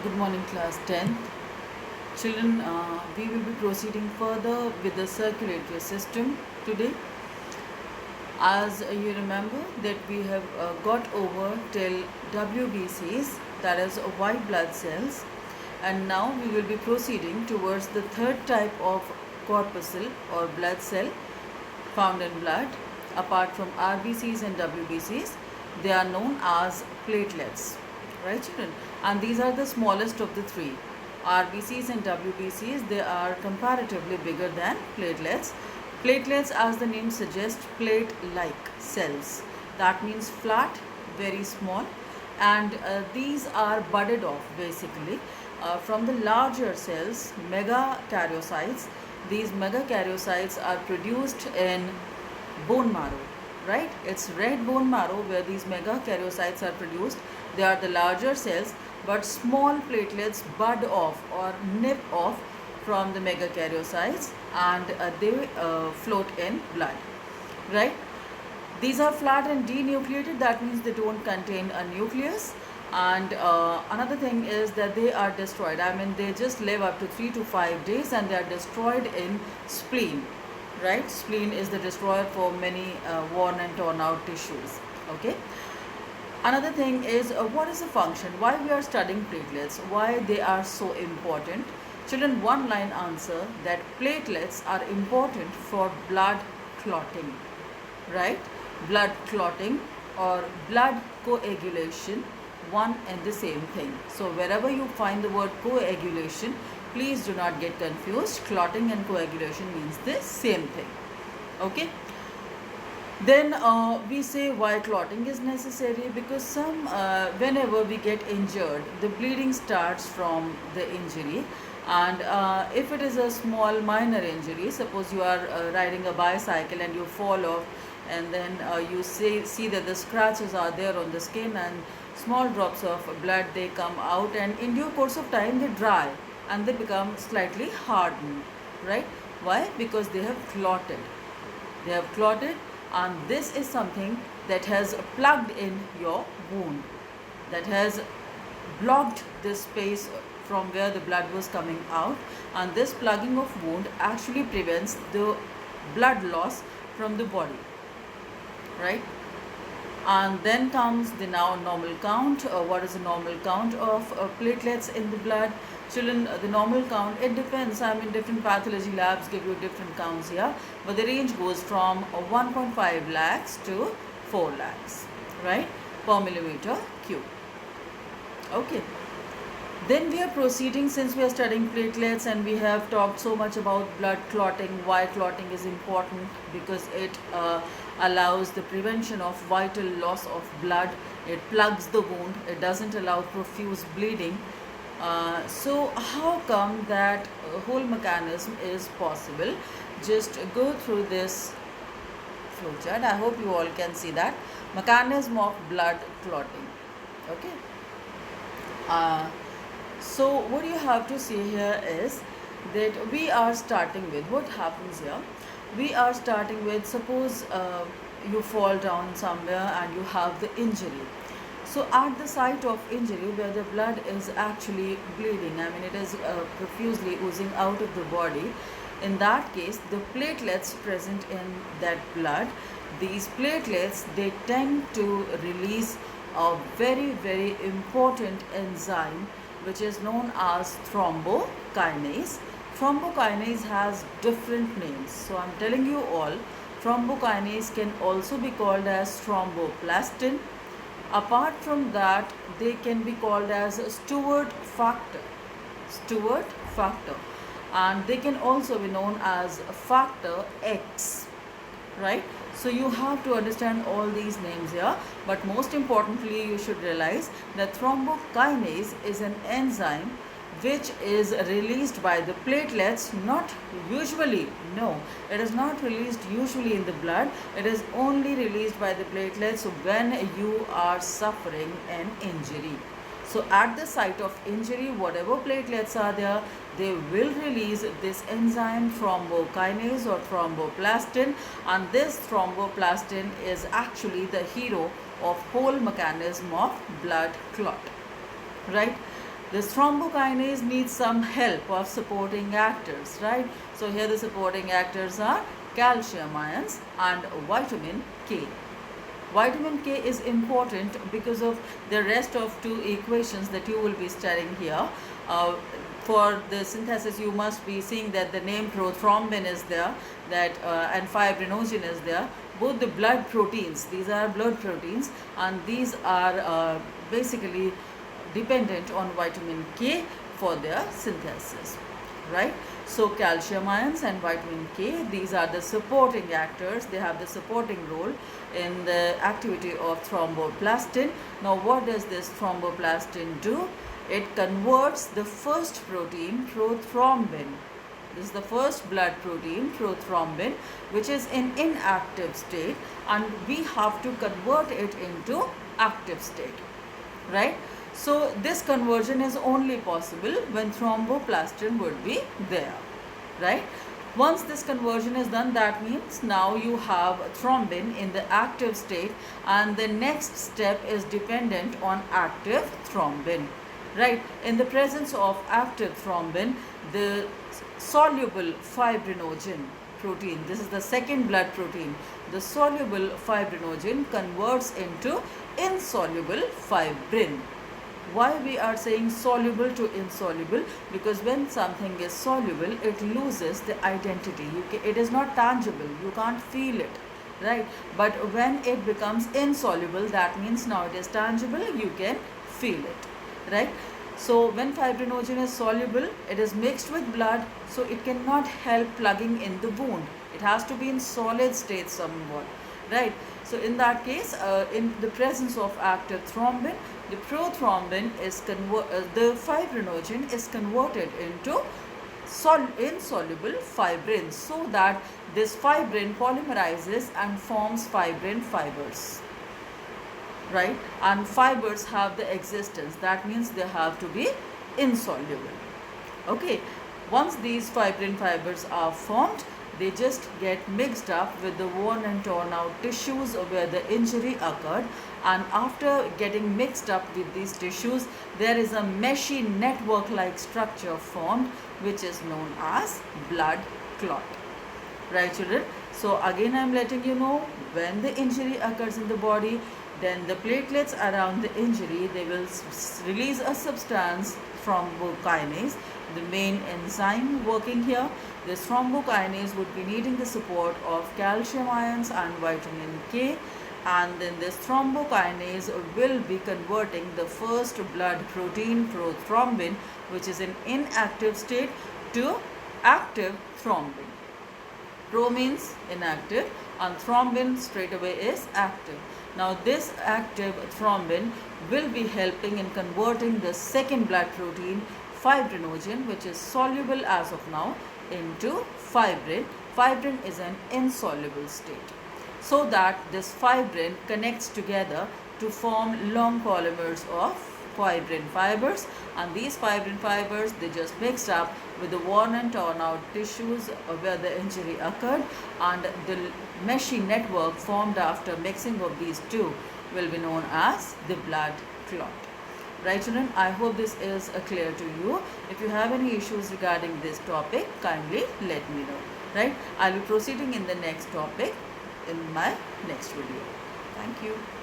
Good morning, class 10th. Children, we will be proceeding further with the circulatory system today. As you remember that we have got over till WBCs, that is white blood cells, and now we will be proceeding towards the third type of corpuscle or blood cell found in blood. Apart from RBCs and WBCs, they are known as platelets, right children? And these are the smallest of the three. RBCs and WBCs, they are comparatively bigger than platelets. Platelets, as the name suggests, plate-like cells. That means flat, very small, and these are budded off basically from the larger cells, megakaryocytes. These megakaryocytes are produced in bone marrow, right? It's red bone marrow where these megakaryocytes are produced. They are the larger cells, but small platelets bud off or nip off from the megakaryocytes, and they float in blood, right? These are flat and denucleated, that means they don't contain a nucleus. And another thing is that they are destroyed. I mean, they just live up to 3 to 5 days and they are destroyed in spleen, right? Spleen is the destroyer for many worn and torn out tissues, okay? Another thing is what is the function? Why we are studying platelets? Why they are so important? Children, one line answer that platelets are important for blood clotting, right? Blood clotting or blood coagulation, one and the same thing. So wherever you find the word coagulation, please do not get confused. Clotting and coagulation means the same thing, okay? Then we say why clotting is necessary, because whenever we get injured, the bleeding starts from the injury. And if it is a small minor injury, suppose you are riding a bicycle and you fall off, and then you see that the scratches are there on the skin and small drops of blood, they come out, and in due course of time they dry and they become slightly hardened, right? Why? Because they have clotted. They have clotted, and this is something that has plugged in your wound, that has blocked this space from where the blood was coming out, and this plugging of wound actually prevents the blood loss from the body, right? And then comes the now normal count. What is the normal count of platelets in the blood? Children, the normal count, it depends. I mean, different pathology labs give you different counts here, but the range goes from 1.5 lakhs to 4 lakhs, right, per millimeter cube. Okay. Then we are proceeding, since we are studying platelets and we have talked so much about blood clotting. Why clotting is important? Because it allows the prevention of vital loss of blood. It plugs the wound. It doesn't allow profuse bleeding. So how come that whole mechanism is possible? Just go through this flowchart. I hope you all can see that mechanism of blood clotting. Okay. So what you have to see here is that we are starting with what happens here. We are starting with, suppose you fall down somewhere and you have the injury. So at the site of injury where the blood is actually bleeding, I mean it is profusely oozing out of the body, in that case the platelets present in that blood, these platelets, they tend to release a very important enzyme which is known as thrombokinase. Thrombokinase has different names, so I'm telling you all. Thrombokinase can also be called as thromboplastin. Apart from that, they can be called as Stewart factor. Stewart factor. And they can also be known as factor X, right? So you have to understand all these names here, but most importantly you should realize that thrombokinase is an enzyme which is released by the platelets, not usually, no, it is not released usually in the blood. It is only released by the platelets when you are suffering an injury. So at the site of injury, whatever platelets are there, they will release this enzyme thrombokinase or thromboplastin, and this thromboplastin is actually the hero of whole mechanism of blood clot, right? This thrombokinase needs some help of supporting actors, right? So here the supporting actors are calcium ions and vitamin K. Vitamin K is important because of the rest of two equations that you will be studying here. For the synthesis, you must be seeing that the name prothrombin is there, and fibrinogen is there. Both the blood proteins, these are blood proteins, and these are basically dependent on vitamin K for their synthesis, right? So calcium ions and vitamin K, these are the supporting actors. They have the supporting role in the activity of thromboplastin. Now what does this thromboplastin do? It converts the first protein, prothrombin. This is the first blood protein, prothrombin, which is in inactive state, and we have to convert it into active state, right? So this conversion is only possible when thromboplastin would be there, right? Once this conversion is done, that means now you have thrombin in the active state, and the next step is dependent on active thrombin, right? In the presence of active thrombin, the soluble fibrinogen protein, this is the second blood protein, the soluble fibrinogen converts into insoluble fibrin. Why we are saying soluble to insoluble? Because when something is soluble, it loses the identity. It is not tangible, you can't feel it, right? But when it becomes insoluble, that means now it is tangible, you can feel it, right? So when fibrinogen is soluble, it is mixed with blood, so it cannot help plugging in the wound. It has to be in solid state somewhat, right? So in that case, in the presence of active thrombin, the prothrombin is the fibrinogen is converted into insoluble fibrin, so that this fibrin polymerizes and forms fibrin fibers, right? And fibers have the existence, that means they have to be insoluble. Okay, once these fibrin fibers are formed, they just get mixed up with the worn and torn out tissues where the injury occurred, and after getting mixed up with these tissues, there is a meshy network like structure formed, which is known as blood clot, right children? So again I am letting you know, when the injury occurs in the body, then the platelets around the injury, they will release a substance, thrombokinase, the main enzyme working here. This thrombokinase would be needing the support of calcium ions and vitamin K, and then this thrombokinase will be converting the first blood protein, prothrombin, which is in inactive state, to active thrombin. Pro means inactive and thrombin straight away is active. Now this active thrombin will be helping in converting the second blood protein, fibrinogen, which is soluble as of now, into fibrin. Fibrin is an insoluble state, so that this fibrin connects together to form long polymers of fibrin fibers, and these fibrin fibers, they just mixed up with the worn and torn out tissues where the injury occurred, and the meshy network formed after mixing of these two will be known as the blood clot. Right children, I hope this is clear to you. If you have any issues regarding this topic, kindly let me know. Right, I'll be proceeding in the next topic in my next video. Thank you.